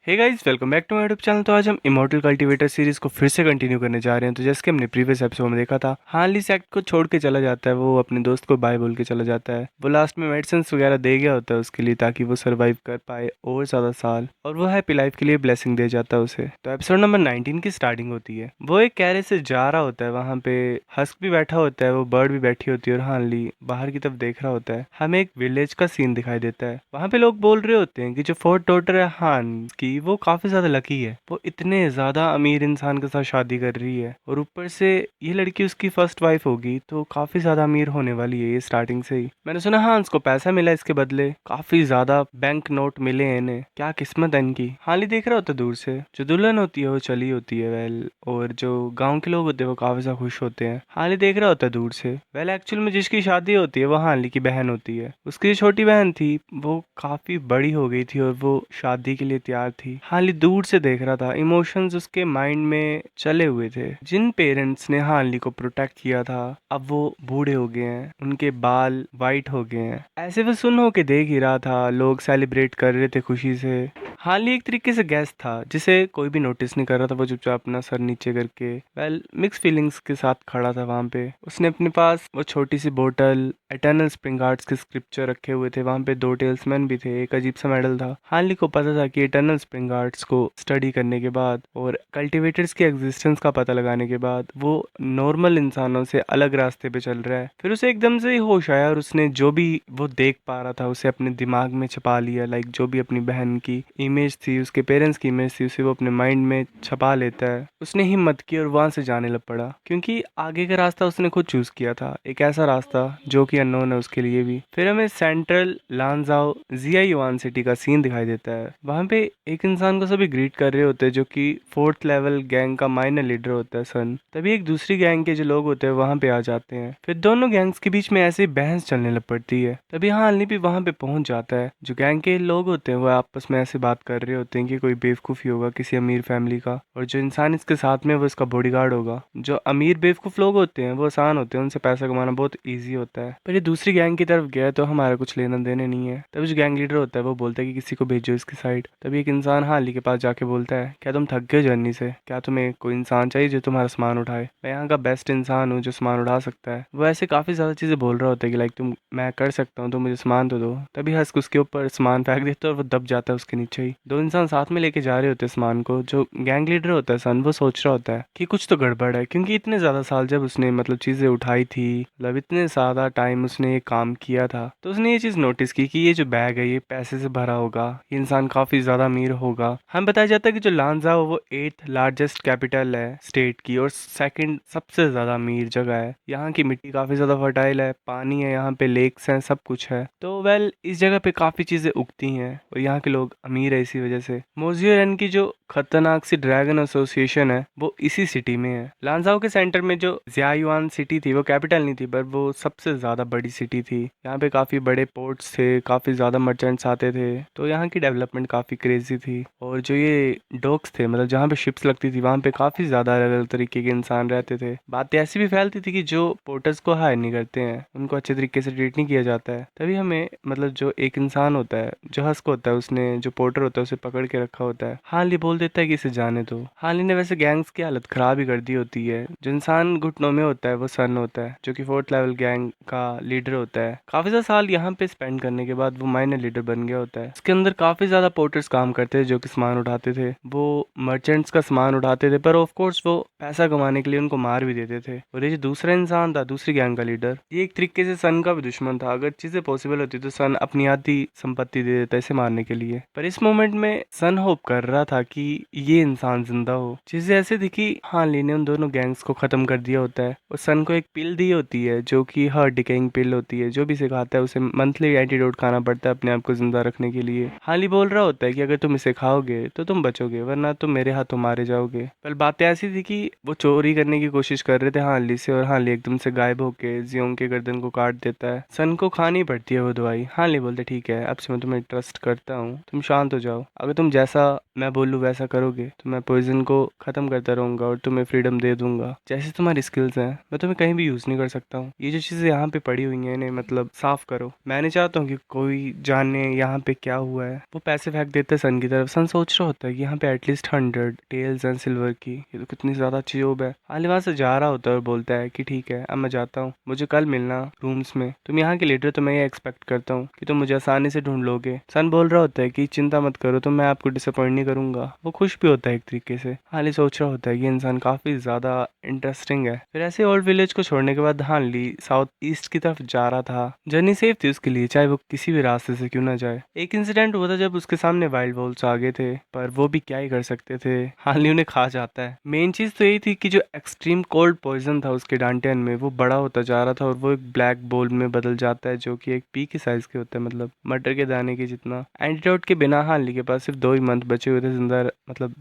Hey guys, welcome back to my YouTube channel. तो आज हम इमॉर्टल कल्टीवेटर सीरीज को फिर से कंटिन्यू करने जा रहे हैं। तो जैसे कि हमने प्रीवियस एपिसोड में देखा था, हार्ली सैक्ट को छोड़ के चला जाता है। वो अपने दोस्त को बाय बोल के चला जाता है। वो लास्ट में मेडिसिन वगैरह दे गया होता है उसके लिए, ताकि वो सर्वाइव कर पाए और ज्यादा साल, और वो हैप्पी लाइफ के लिए ब्लेसिंग दे जाता है उसे। तो एपिसोड नंबर 19 की स्टार्टिंग होती है। वो एक कैरेज से जा रहा होता है, वहां पे हस्क भी बैठा होता है, वो बर्ड भी बैठी होती है, और हार्ली बाहर की तरफ देख रहा होता है। हमें एक विलेज का सीन दिखाई देता है। वहां पे लोग बोल रहे होते हैं कि जो फोर्थ डॉटर है हान की, वो काफी ज्यादा लकी है। वो इतने ज्यादा अमीर इंसान के साथ शादी कर रही है, और ऊपर से ये लड़की उसकी फर्स्ट वाइफ होगी, तो काफी ज्यादा अमीर होने वाली है ये स्टार्टिंग से ही। मैंने सुना हाँ उसको पैसा मिला इसके बदले, काफी ज्यादा बैंक नोट मिले हैं इन्हें। क्या किस्मत है इनकी। हाल ही देख रहा होता है दूर से, जो दुल्हन होती है वो चली होती है वेल, और जो गांव के लोग होते हैं वो काफी ज्यादा खुश होते हैं। हाल ही देख रहा होता है दूर से, वेल एक्चुअल में जिसकी शादी होती है वो हाली की बहन होती है। उसकी जो छोटी बहन थी वो काफी बड़ी हो गई थी, और वो शादी के लिए तैयार थी। हाली दूर से देख रहा था, इमोशंस उसके माइंड में चले हुए थे। जिन पेरेंट्स ने हाली को प्रोटेक्ट किया था, अब वो बूढ़े हो गए हैं, उनके बाल वाइट हो गए हैं। ऐसे वो सुन हो के देख ही रहा था, लोग सेलिब्रेट कर रहे थे खुशी से। हाली एक तरीके से गेस्ट था जिसे कोई भी नोटिस नहीं कर रहा था। वो चुपचाप अपना सर नीचे करके वेल मिक्स फीलिंग्स के साथ खड़ा था वहां पे। उसने अपने पास वो छोटी सी बोतल, एटर्नल स्प्रिंग आर्ट्स के स्क्रिप्चर रखे हुए थे। वहां पे दो टेल्समैन भी थे, एक अजीब सा मेडल था। हार्ली को पता था कि एटर्नल स्प्रिंग आर्ट्स को स्टडी करने के बाद और कल्टीवेटर्स की एग्जिस्टेंस का पता लगाने के बाद वो नॉर्मल इंसानों से अलग रास्ते पे चल रहा है। फिर उसे एकदम से ही होश आया, और उसने जो भी वो देख पा रहा था उसे अपने दिमाग में छपा लिया। लाइक जो भी अपनी बहन की इमेज थी, उसके पेरेंट्स की इमेज थी, उसे वो अपने माइंड में छपा लेता है। उसने हिम्मत की और वहां से जाने लग पड़ा, क्योंकि आगे का रास्ता उसने खुद चूज किया था, एक ऐसा रास्ता जो कि अननोन है उसके लिए भी। फिर हमें सेंट्रल लांजाओ जिया युआन सिटी का सीन दिखाई देता है। वहां पे एक इंसान को सभी ग्रीट कर रहे होते हैं, जो कि फोर्थ लेवल गैंग का माइनर लीडर होता है सन। तभी एक दूसरी गैंग के जो लोग होते हैं वहां पे आ जाते हैं। फिर दोनों गैंग्स के बीच में ऐसी बहस चलने लग पड़ती है। तभी हालनी भी वहां पे पहुंच जाता है। जो गैंग के लोग होते हैं वो आपस में ऐसे बात कर रहे होते हैं कि कोई बेवकूफी होगा किसी अमीर फैमिली का, और जो इंसान इसके साथ में वो इसका बॉडीगार्ड होगा। जो अमीर बेवकूफ लोग होते हैं वो आसान होते हैं, उनसे पैसा कमाना बहुत ईजी होता है। पर ये दूसरी गैंग की तरफ गया तो हमारा कुछ लेना देने नहीं है। तभी जो गैंग लीडर होता है वो बोलता है कि किसी को भेजो इसकी साइड। तभी एक इंसान हाली के पास जाके बोलता है, क्या तुम थक गए जर्नी से? क्या तुम्हें कोई इंसान चाहिए जो तुम्हारा सामान उठाए? मैं यहाँ का बेस्ट इंसान हूँ जो सामान उठा सकता है। वो ऐसे काफी ज्यादा चीजें बोल रहा होता है कि लाइक तुम, मैं कर सकता हूँ, तुम मुझे सामान तो दो। तभी हंस उसके ऊपर सामान फेंक देता है और वो दब जाता है उसके नीचे ही। दो इंसान साथ में लेके जा रहे होते हैं सामान को। जो गैंग लीडर होता है सन, वो सोच रहा होता है कि कुछ तो गड़बड़ है, क्योंकि इतने ज्यादा साल जब उसने मतलब चीजें उठाई थी, मतलब इतने ज्यादा टाइम उसने ये काम किया था, तो उसने ये चीज नोटिस की कि ये जो बैग है ये पैसे से भरा होगा, ये इंसान काफी ज्यादा अमीर होगा। हम बताया जाता है कि जो लांजा वो 8th लार्जेस्ट कैपिटल है स्टेट की, और सेकंड सबसे ज्यादा अमीर जगह है। यहाँ की मिट्टी काफी ज्यादा फर्टाइल है, पानी है, यहाँ पे लेक्स हैं, सब कुछ है। तो वेल इस जगह पे काफी चीजें उगती हैं, और यहाँ के लोग अमीर है इसी वजह से। मोजियोरन की जो खतरनाक सी ड्रैगन एसोसिएशन है वो इसी सिटी में है। लांजाओ के सेंटर में जो जियायुआन सिटी थी वो कैपिटल नहीं थी, पर वो सबसे ज्यादा बड़ी सिटी थी। यहाँ पे काफी बड़े पोर्ट्स थे, काफी ज्यादा मर्चेंट्स आते थे, तो यहाँ की डेवलपमेंट काफी क्रेजी थी। और जो ये डॉक्स थे, मतलब जहाँ पे शिप्स लगती थी, वहाँ पे काफी ज्यादा अलग अलग तरीके के इंसान रहते थे। बातें ऐसी भी फैलती थी कि जो पोर्टर्स को हायर नहीं करते हैं उनको अच्छे तरीके से ट्रीट नहीं किया जाता है। तभी हमें मतलब जो एक इंसान होता है जो हस्क होता है, उसने जो पोर्टर होता है उसे पकड़ के रखा होता है। हाल ये बोल देता है कि इसे जाने दो। हाल ही ने वैसे गैंग्स की हालत खराब ही कर दी होती है। जो इंसान घुटनों में होता है वो सन होता है, जो कि फोर्थ लेवल गैंग का लीडर होता है। काफी ज्यादा साल यहाँ पे स्पेंड करने के बाद वो माइनर लीडर बन गया होता है। इसके अंदर काफी ज्यादा पोर्टर्स काम करते थे जो कि सामान उठाते थे। वो मर्चेंट्स का सामान उठाते थे, पर ऑफ कोर्स वो पैसा कमाने के लिए उनको मार भी देते थे। और ये जो दूसरा इंसान था, दूसरी गैंग का लीडर, ये एक तरीके से सन का भी दुश्मन था। अगर चीजें पॉसिबल होती तो सन अपनी आधी संपत्ति दे देता इसे मारने के लिए। पर इस मोमेंट में सन होप कर रहा था कि ये इंसान जिंदा हो। चीजें ऐसे थी कि हाँ ली ने उन दोनों गैंग्स को खत्म कर दिया होता है, और सन को एक पिल दी होती है जो कि हर डिकेइंग पिल होती है। जो भी सिखाता है उसे मंथली एंटीडोट खाना पड़ता है अपने आप को जिंदा रखने के लिए। हाली बोल रहा होता है कि अगर तुम इसे खाओगे तो तुम बचोगे, वरना तुम मेरे हाथों मारे जाओगे। पर बातें ऐसी थी कि वो चोरी करने की कोशिश कर रहे थे हाली से, और हाली एकदम से गायब होके जियोंग के गर्दन को काट देता है। सन को खानी पड़ती है वो दवाई। हाली बोलते ठीक है, अब से मैं तुम्हें ट्रस्ट करता हूँ, तुम शांत हो जाओ, अगर तुम जैसा मैं बोलूँ ऐसा करोगे तो मैं पॉइजन को खत्म करता रहूंगा और तुम्हें फ्रीडम दे दूंगा। जैसे तुम्हारी स्किल्स हैं मैं तुम्हें कहीं भी यूज नहीं कर सकता हूँ। ये जो चीजें यहाँ पे पड़ी हुई हैं इन्हें मतलब साफ करो। मैं नहीं चाहता हूँ कि कोई जाने यहाँ पे क्या हुआ है। वो पैसे फेंक देते हैं सन की तरफ। सन सोच रहा होता है कि यहाँ पे एटलीस्ट 100 टेल्स एंड सिल्वर की, ये तो कितनी ज्यादा अच्छी जॉब है। आली वहां से जा रहा होता है और बोलता है कि ठीक है अब मैं जाता हूँ, मुझे कल मिलना रूम्स में। तुम यहाँ के लीडर, तो मैं ये एक्सपेक्ट करता हूँ कि तुम मुझे आसानी से ढूंढ लोगे। सन बोल रहा होता है कि चिंता मत करो, तो मैं आपको डिसअपॉइंट नहीं करूंगा। वो खुश भी होता है एक तरीके से। हाली सोच रहा होता है कि इंसान काफी ज्यादा इंटरेस्टिंग है। फिर ऐसे ओल्ड विलेज को छोड़ने के बाद हाली साउथ ईस्ट की तरफ जा रहा था। जर्नी सेफ थी उसके लिए, चाहे वो किसी भी रास्ते से क्यों ना जाए। एक इंसिडेंट हुआ था जब उसके सामने वाइल्ड वोल्स आ गए थे, पर वो भी क्या ही कर सकते थे, हाली उन्हें खा जाता है। मेन चीज तो यही थी कि जो एक्सट्रीम कोल्ड पॉइजन था उसके डांटियन में, वो बड़ा होता जा रहा था और वो एक ब्लैक बोल में बदल जाता है जो कि एक पी के साइज के होता है, मतलब मटर के दाने के जितना। एंटीडोट के बिना हाली के पास सिर्फ 2 ही मंथ बचे हुए थे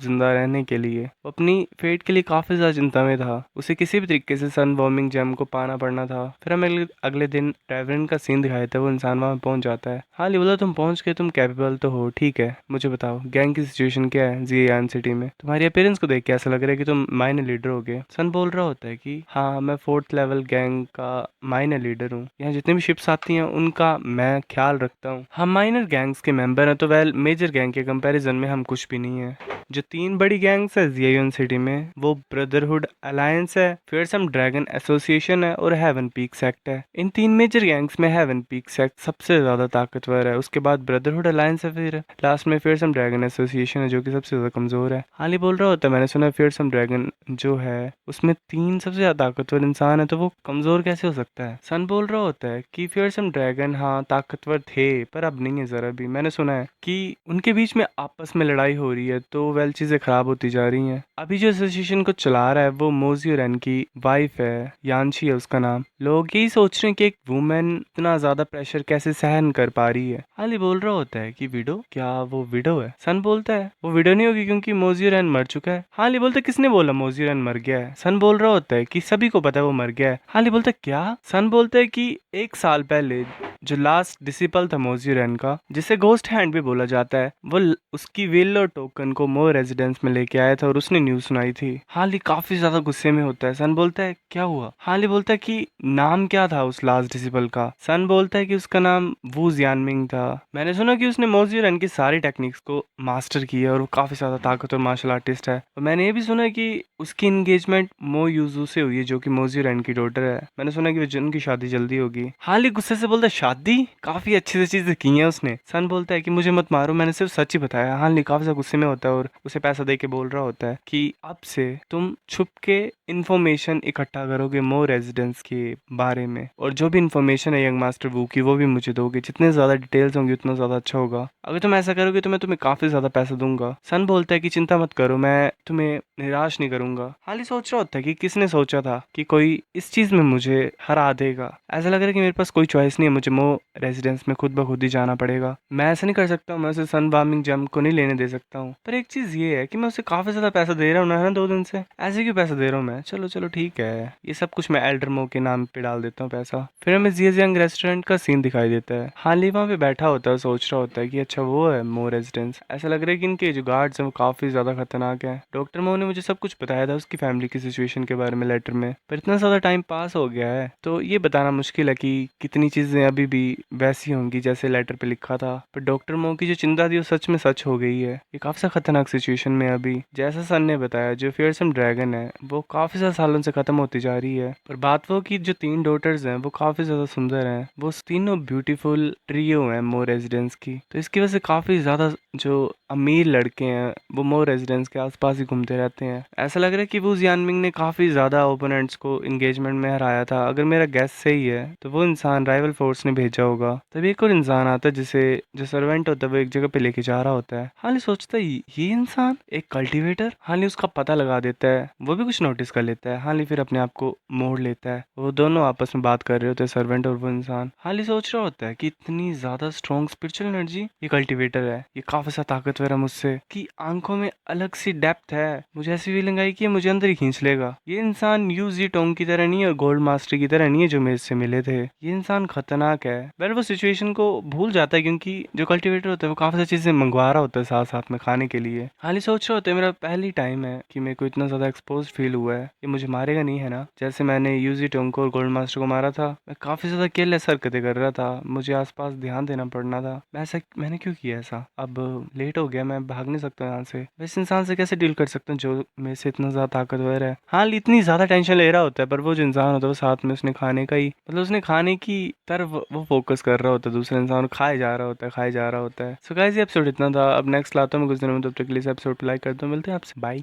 जिंदा रहने के लिए। वो अपनी फेट के लिए काफी ज्यादा चिंता में था। उसे किसी भी तरीके से सन वार्मिंग जेम को पाना पड़ना था। फिर हमें अगले दिन ट्रेवलिंग का सीन दिखाया था। वो इंसान वहां पहुंच जाता है। हाली बोला तुम पहुंच गए, तुम कैपेबल तो हो, ठीक है मुझे बताओ गैंग की सिचुएशन क्या है जियान सिटी में। तुम्हारी अपीयरेंस को देख के ऐसा लग रहा है कि तुम माइनर लीडर हो गए। सन बोल रहा होता है कि हाँ मैं 4th लेवल गैंग का माइनर लीडर हूँ। यहाँ जितनी भी शिप्स आती हैं उनका मैं ख्याल रखता हूँ। हम माइनर गैंग्स के मेंबर हैं तो वेल मेजर गैंग के कंपैरिजन में हम कुछ भी नहीं है। जो 3 बड़ी गैंग्स है जियान सिटी में वो ब्रदरहुड अलायंस है, फियरसम ड्रैगन एसोसिएशन है और हेवन पीक सेक्ट है। इन 3 मेजर गैंग्स में हेवन पीक सेक्ट सबसे ज्यादा ताकतवर है, उसके बाद ब्रदरहुड अलायंस है, फिर लास्ट में फियरसम ड्रैगन एसोसिएशन है जो कि सबसे ज्यादा कमजोर है। हाली बोल रहा होता है मैंने सुना फियरसम ड्रैगन जो है उसमें 3 सबसे ज्यादा ताकतवर इंसान है, तो वो कमजोर कैसे हो सकता है। सन बोल रहा होता है कि फियरसम ड्रैगन हाँ ताकतवर थे पर अब नहीं है जरा भी। मैंने सुना है कि उनके बीच में आपस में लड़ाई हो रही है, तो वेल चीजें खराब होती जा रही हैं। अभी जो एसोसिएशन को चला रहा है वो मोजियोरेन की वाइफ है, यानशी है उसका नाम। लोग यही सोच रहे हैं कि एक वुमेन इतना ज्यादा प्रेशर कैसे सहन कर पा रही है। हाली बोल रहा होता है कि विडो, क्या वो विडो है। सन बोलता है वो विडो नहीं होगी क्योंकि मोजियोरेन मर चुका है। हाली बोलता है किसने बोला मोजियोरेन मर गया है। सन बोल रहा होता है कि सभी को पता है वो मर गया है। हाली बोलता है क्या। सन बोलता है कि 1 साल पहले जो लास्ट डिसिपल था मोजियोरेन का, जिसे गोस्ट हैंड भी बोला जाता है, वो उसकी विल और टोकन को मोर रेजिडेंस में लेके आया था और उसने न्यूज सुनाई थी। हाली काफी ज्यादा गुस्से में होता है। सन बोलता है क्या हुआ। हाली बोलता है कि नाम क्या था उस लास्ट डिसिपल का। सन बोलता है कि उसका नाम वू जियानमिंग था। मैंने सुना कि उसने मोजियोरेन की सारी टेक्निक्स को मास्टर किया और वो काफी ज्यादा ताकतवर मार्शल आर्टिस्ट है। और मैंने ये भी सुना है कि उसकी एंगेजमेंट मो यूजू से हुई है जो कि मोजियोरेन की डॉटर है। मैंने सुना कि उनकी शादी जल्दी होगी। हाली गुस्से से बोलता है शादी, काफी अच्छी सी चीजें की हैं उसने। सन बोलता है कि मुझे मत मारो, मैंने सिर्फ सच ही बताया। हाली काफी ज्यादा गुस्से में होता है और उसे पैसा दे के बोल रहा होता है कि अब से तुम छुप के इंफॉर्मेशन इकट्ठा करोगे मोर रेजिडेंस के बारे में, और जो भी इंफॉर्मेशन है यंग मास्टर वू की वो भी मुझे दोगे। जितने ज्यादा डिटेल्स होंगी उतना ज्यादा अच्छा होगा। अगर तुम ऐसा करोगे तो मैं तुम्हें काफी ज्यादा पैसा दूंगा। सन बोलता है कि चिंता मत करो, मैं तुम्हें निराश नहीं करूंगा। हाली सोच रहा होता है कि किसने सोचा था कि कोई इस चीज में मुझे हरा देगा। ऐसा लग रहा है कि मेरे पास कोई चॉइस नहीं है, मुझे मो रेजिडेंस में खुद ब खुद ही जाना पड़ेगा। मैं ऐसा नहीं कर सकता हूँ, मैं उसे सन वार्मिंग जेम को नहीं लेने दे सकता हूँ। पर एक चीज ये है कि मैं उसे काफी ज्यादा पैसा दे रहा हूँ ना 2 दिन से। ऐसे क्यों पैसा दे रहा हूँ मैं। चलो चलो ठीक है, ये सब कुछ मैं एल्डर मो के नाम पे डाल देता हूँ पैसा। फिर हमें जियांग रेस्टोरेंट का सीन दिखाई देता है। हाली वहाँ पे बैठा होता है, सोच रहा होता है कि अच्छा वो है मो रेजिडेंस। ऐसा लग रहा है कि इनके जो गार्ड्स हैं वो काफी ज्यादा खतरनाक है। डॉक्टर मो ने मुझे सब कुछ बताया था उसकी फैमिली की सिचुएशन के बारे में लेटर में, पर इतना ज्यादा टाइम पास हो गया है तो ये बताना मुश्किल है कि कितनी चीजें अभी भी वैसी होंगी जैसे लेटर पे लिखा था। पर डॉक्टर मो की जो चिंता थी वो सच में सच हो गई है। ये काफी खतरनाक सिचुएशन में अभी, जैसा सन ने बताया, जो फियरसम ड्रैगन है वो काफी ज्यादा सालों से खत्म होती जा रही है। पर बात वो की जो 3 डॉटर्स हैं वो काफी ज्यादा सुंदर हैं। वो तीनों ब्यूटीफुल ट्रियो हैं मोर रेजिडेंस की, तो इसकी वजह से काफी ज्यादा जो अमीर लड़के हैं वो मोर रेजिडेंस के आसपास ही घूमते रहते हैं। ऐसा लग रहा है कि वो जियानमिंग ने काफी ज्यादा ओपोनेंट्स को एंगेजमेंट में हराया था। अगर मेरा गैस सही है तो वो इंसान राइवल फोर्स ने भेजा होगा। तभी एक और इंसान आता है जिसे जो सर्वेंट होता है वो एक जगह पे लेके जा रहा होता है। हाली सोचता है ये इंसान एक कल्टीवेटर। हाली उसका पता लगा देता है, वो भी कुछ नोटिस कर लेता है। हाली फिर अपने आप को मोड़ लेता है। वो दोनों आपस में बात कर रहे होते हैं, सर्वेंट और वो इंसान। हाली सोच रहा होता है कि इतनी ज्यादा स्ट्रॉन्ग स्पिरिचुअल एनर्जी ये कल्टीवेटर है, ये काफी ज्यादा ताकतवर है मुझसे, कि आंखों में अलग सी डेप्थ है। मुझे मुझे ऐसी फीलिंग आई कि ये मुझे अंदर ही खींच लेगा। ये इंसान यूजी टोंग की तरह नहीं है और गोल्ड मास्टर की तरह नहीं है जो मेरे से मिले थे। ये इंसान खतरनाक है। वेल वो सिचुएशन को भूल जाता है क्योंकि जो कल्टिवेटर होता है वो काफी सारी चीजें मंगवा रहा होता है साथ साथ में खाने के लिए। हाल ही सोच रहा होता है मेरा पहली टाइम है कि मेरे को इतना ज्यादा एक्सपोज फील हुआ है। ये मुझे मारेगा नहीं है ना? जैसे मैंने यूजी टोंग को और गोल्ड मास्टर को मारा था, मैं काफी ज्यादा केयरलेस हरकतें कर रहा था, मुझे आसपास ध्यान देना पड़ना था। मैंने क्यों किया ऐसा? अब लेट हो गया, मैं भाग नहीं सकता यहाँ से। मैं इस इंसान से कैसे डील कर सकता हूँ जो मेरे से इतना ज्यादा ताकतवर है? हाल इतनी ज्यादा टेंशन ले रहा होता है, पर वो जो इंसान होता है वो साथ में उसने खाने का ही मतलब उसने खाने की तरफ वो फोकस कर रहा होता है। दूसरा इंसान खाए जा रहा होता है, खाए जा रहा होता है। सो गाइस ये एपिसोड इतना था। अब नेक्स्ट लाता हूँ मैं कुछ दिनों में, तब तक के लिए एपिसोड लाइक कर दो। मिलते हैं आपसे, बाय।